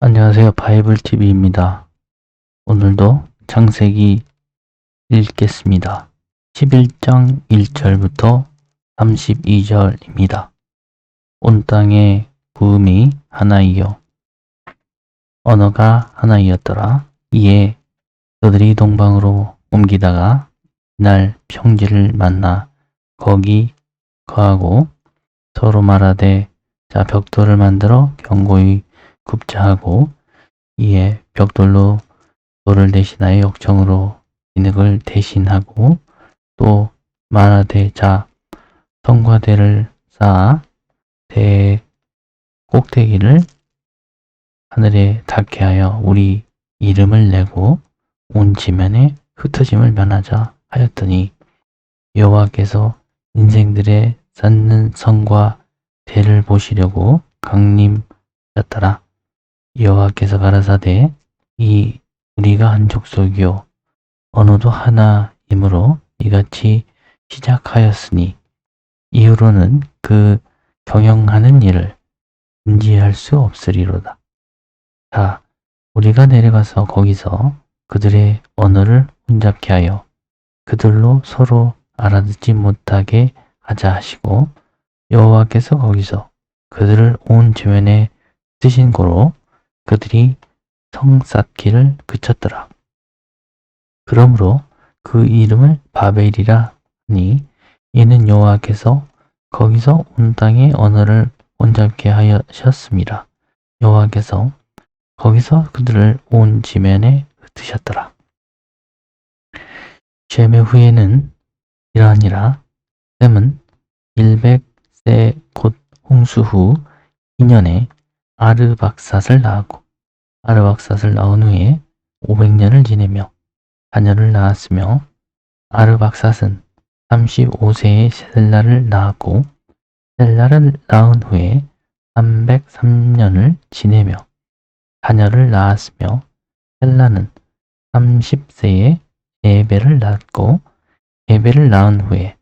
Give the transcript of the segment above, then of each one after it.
안녕하세요. 바이블TV입니다. 오늘도 창세기 읽겠습니다. 11장 1절부터 32절입니다. 온 땅의 부음이 하나이요 언어가 하나이었더라. 이에 그들이 동방으로 옮기다가 이날 평지를 만나 거기 거하고 서로 말하되 자 벽돌을 만들어 견고히 굽자 하고 이에 벽돌로 돌을 대신하여 역청으로 진흙을 대신하고 또 말하되 자 성과대를 쌓아 대 꼭대기를 하늘에 닿게 하여 우리 이름을 내고 온 지면에 흩어짐을 면하자 하였더니 여호와께서 인생들의 쌓는 성과 대를 보시려고 강림하셨더라. 여호와께서 가라사대 이 우리가 한 족속이요 언어도 하나이므로 이같이 시작하였으니 이후로는 그 경영하는 일을 금지할 수 없으리로다. 자, 우리가 내려가서 거기서 그들의 언어를 혼잡케 하여 그들로 서로 알아듣지 못하게 하자 하시고 여호와께서 거기서 그들을 온 지면에 뜨신 고로 그들이 성 쌓기를 그쳤더라. 그러므로 그 이름을 바벨이라 하니 이는 여호와께서 거기서 온 땅의 언어를 혼잡게 하셨습니다. 여호와께서 거기서 그들을 온 지면에 흩으셨더라. 셈의 후에는 이러하니라. 셈은 100세 곧 홍수 후 2년에 아르박삿을 낳았고 아르박삿을 낳은 후에 500년을 지내며 자녀를 낳았으며 아르박삿은 35세에 셀라를 낳았고 셀라를 낳은 후에 303년을 지내며 자녀를 낳았으며 셀라는 30세에 에벨을 낳았고 에벨을 낳은 후에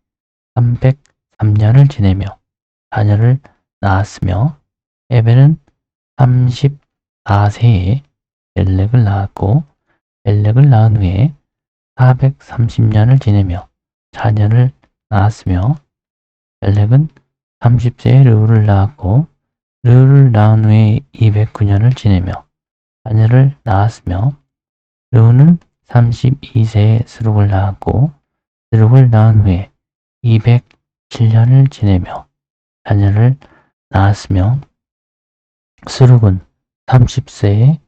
303년을 지내며 자녀를 낳았으며 에벨은 34세에 벨렉을 낳았고 벨렉을 낳은 후에 430년을 지내며 자녀를 낳았으며 벨렉은 30세에 르우를 낳았고 르우를 낳은 후에 209년을 지내며 자녀를 낳았으며 르우는 32세에 스룩을 낳았고 스룩을 낳은 후에 207년을 지내며 자녀를 낳았으며 스룩은 30세에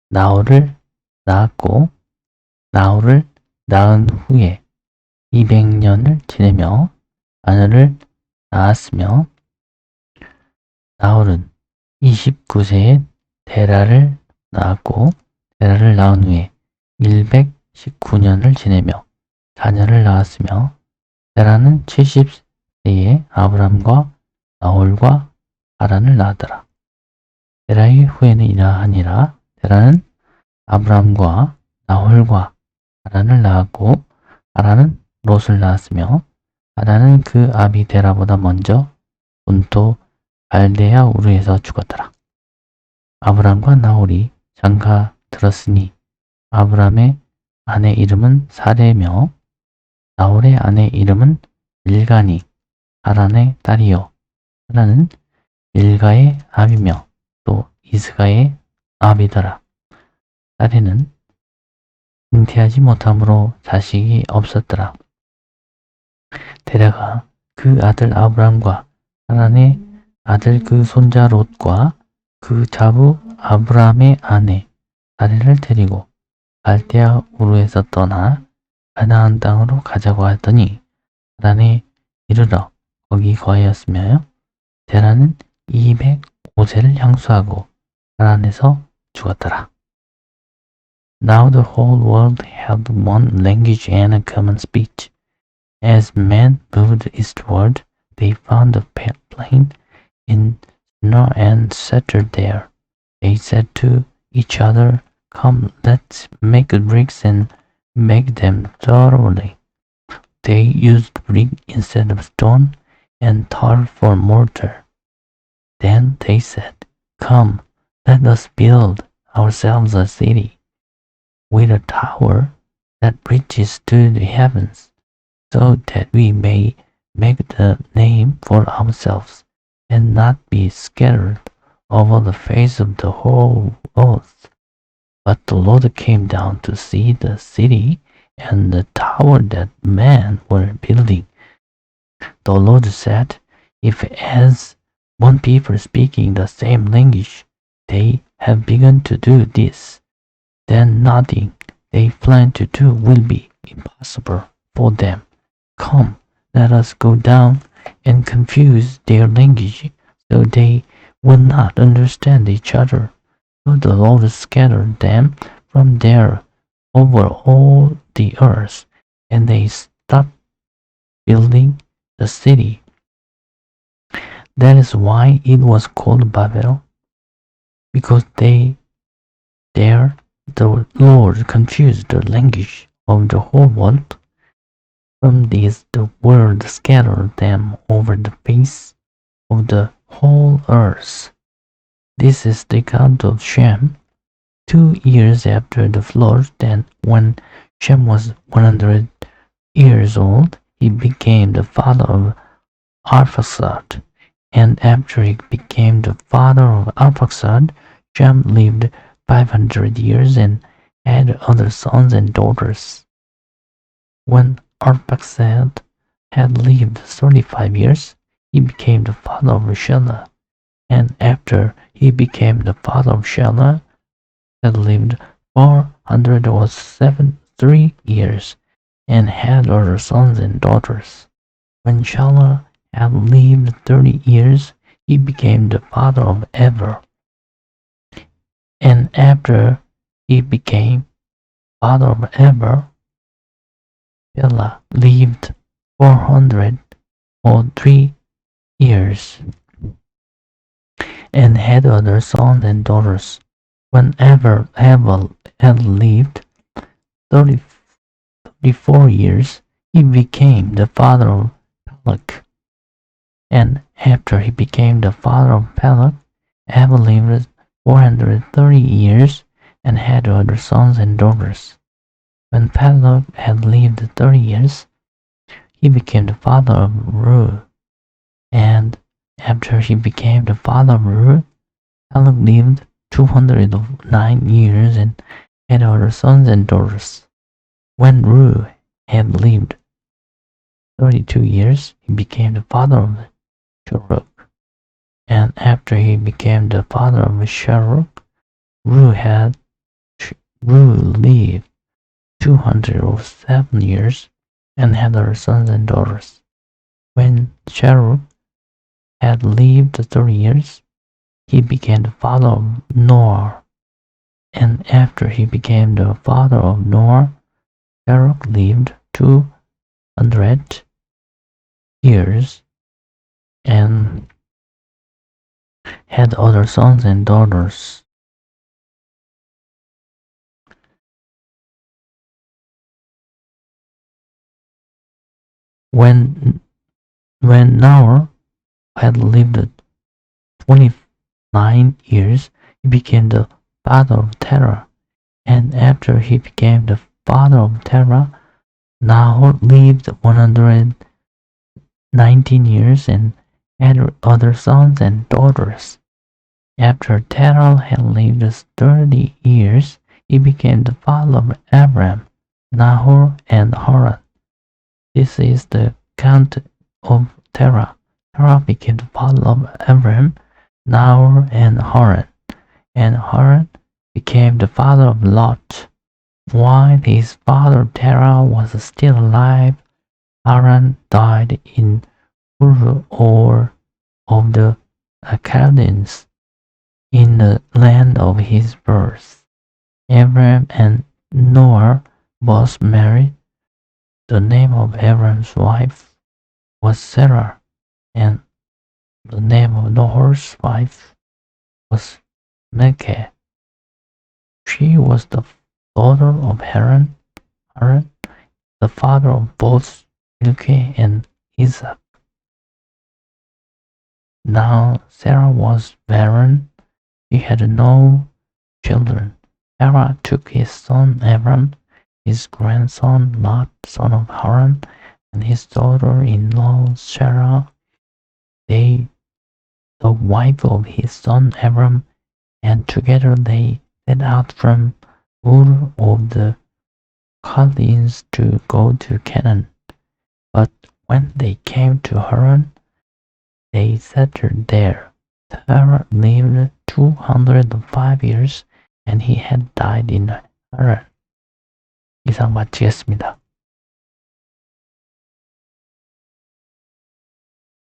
나홀을 낳았고 나홀을 낳은 후에 200년을 지내며 자녀를 낳았으며 나홀은 29세에 데라를 낳았고 데라를 낳은 후에 119년을 지내며 자녀를 낳았으며 데라는 70세에 아브람과 나홀과 하란을 낳았더라. 데라의 후에는 이러하니라. 데라는 아브람과 나홀과 하란을 낳았고 하란은 롯을 낳았으며 하란은 그 아비 데라보다 먼저 본토 갈대아 우르에서 죽었더라. 아브람과 나홀이 장가 들었으니 아브람의 아내 이름은 사레며 나홀의 아내 이름은 밀가니 하란의 딸이요 하란은 밀가의 아비며 또 이스가의 아비더라. 사레는 잉태하지 못함으로 자식이 없었더라. 데라가 그 아들 아브람과 하란의 아들 그 손자 롯과 그 자부 아브람의 아내 사레를 데리고 갈대아 우르에서 떠나 가나안 땅으로 가자고 하더니 하란에 이르러 거기 거하였으며 데라는 205세를 향수하고 하란에서 죽었더라. Now the whole world had one language and a common speech. As men moved eastward, they found a plain in Shinar and settled there. They said to each other, "Come, let's make bricks and make them thoroughly." They used brick instead of stone and tar for mortar. Then they said, "Come, let us build ourselves a city with a tower that reaches to the heavens, so that we may make the name for ourselves, and not be scattered over the face of the whole earth. But the Lord came down to see the city and the tower that men were building. The Lord said, if as one people speaking the same language, they have begun to do this, then nothing they plan to do will be impossible for them. Come, let us go down and confuse their language, so they will not understand each other. So the Lord scattered them from there over all the earth, and they stopped building the city. That is why it was called Babel, because there the Lord confused the language of the whole world. From this the world scattered them over the face of the whole earth. This is the account of Shem. 2 years after the flood, then when Shem was 100 years old, he became the father of Arphaxad. And after he became the father of Arphaxad, Shem lived 500 years and had other sons and daughters. When Arphaxad had lived 35 years, he became the father of Shelah. And after he became the father of Shelah, had lived 473 years and had other sons and daughters. When Shelah had lived 30 years, he became the father of Eber. And after he became father of Eber, Shelah lived 403 years and had other sons and daughters. Whenever Eber had lived 34 years, he became the father of Peleg. And after he became the father of Peleg, Eber lived 430 years and had other sons and daughters. When Peleg had lived 30 years, he became the father of Reu. And after he became the father of Reu, Peleg lived 209 years and had other sons and daughters. When Reu had lived 32 years, he became the father of Sharuk. And after he became the father of Sharuk, Reu lived 207 years and had other sons and daughters. When Sharuk had lived 30 years, he became the father of Noah. And after he became the father of Noah, Sharuk lived 200 years and had other sons and daughters. When Noah had lived 29 years, he became the father of Terah. And after he became the father of Terah, Nahor lived 119 years and had other sons and daughters. After Terah had lived 30 years, he became the father of Abram, Nahor, and Haran. This is the account of Terah. Terah became the father of Abram, Nahor, and Haran. And Haran became the father of Lot. While his father Terah was still alive, Haran died in Ur of the Chaldeans, in the land of his birth. Abram and Noah both married. The name of Abram's wife was Sarah, and the name of Noah's wife was Milcah. She was the daughter of Haran, the father of both Milcah and Isaac. Now Sarah was barren. She had no children. Terah took his son Abram, his grandson Lot, son of Haran, and his daughter-in-law Sarah, the wife of his son Abram, and together they set out from Ur of the Chaldeans to go to Canaan. But when they came to Haran, they settled there. Terah lived 205 years, and he had died in Haran. 이상 마치겠습니다.